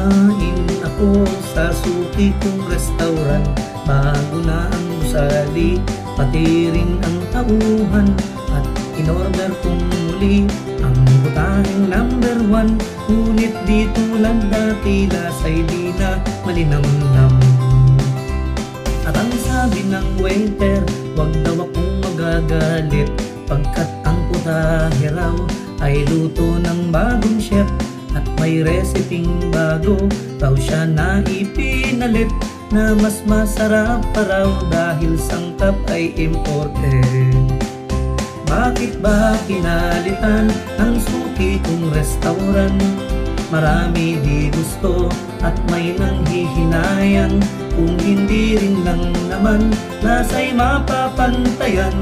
Kumain ako sa suki kong restaurant, bago na ang gusali, pati rin ang tauhan. At in-order kong muli ang butaheng number 1. Ngunit di tulad dati, lasa'y di na malinamnam. At ang sabi ng waiter, wag daw akong magagalit, pagkat ang putahe raw ay luto ng bagong chef. At may reseping bago raw siya na ipinalit, na mas masarap pa raw dahil sangkap ay imported. Bakit ba kinalitan ng suki kong restaurant? Marami di gusto at may nanghihinayang, kung hindi rin lang naman lasa'y mapapantayan,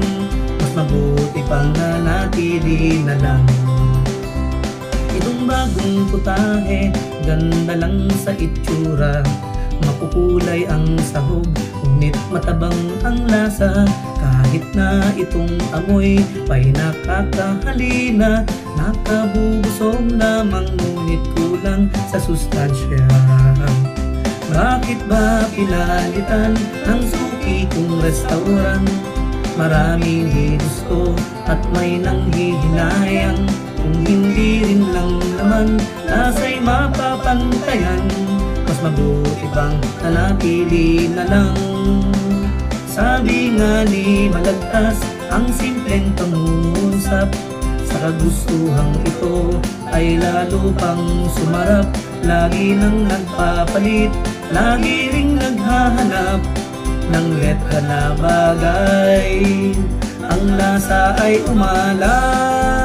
mas mabuti pang nanatili na lang. Itong bagong putahe, ganda lang sa itsura, makukulay ang sahog, ngunit matabang ang lasa. Kahit na itong amoy pa'y nakakahalina, nakabubusog lamang ngunit kulang sa sustansya. Bakit ba pinalitan ng suki kong restaurant? Maraming di gusto at may nanghihinayang, kung hindi rin lang naman lasa'y mapapantayan, mas mabuti pang nanatili na lang. Sabi nga ni Malagtas, ang simpleng pangungusap sa kagustuhang ito ay lalo pang sumarap. Lagi nang nagpapalit, lagi ring naghahanap ng letra na bagay, ang lasa ay umalat.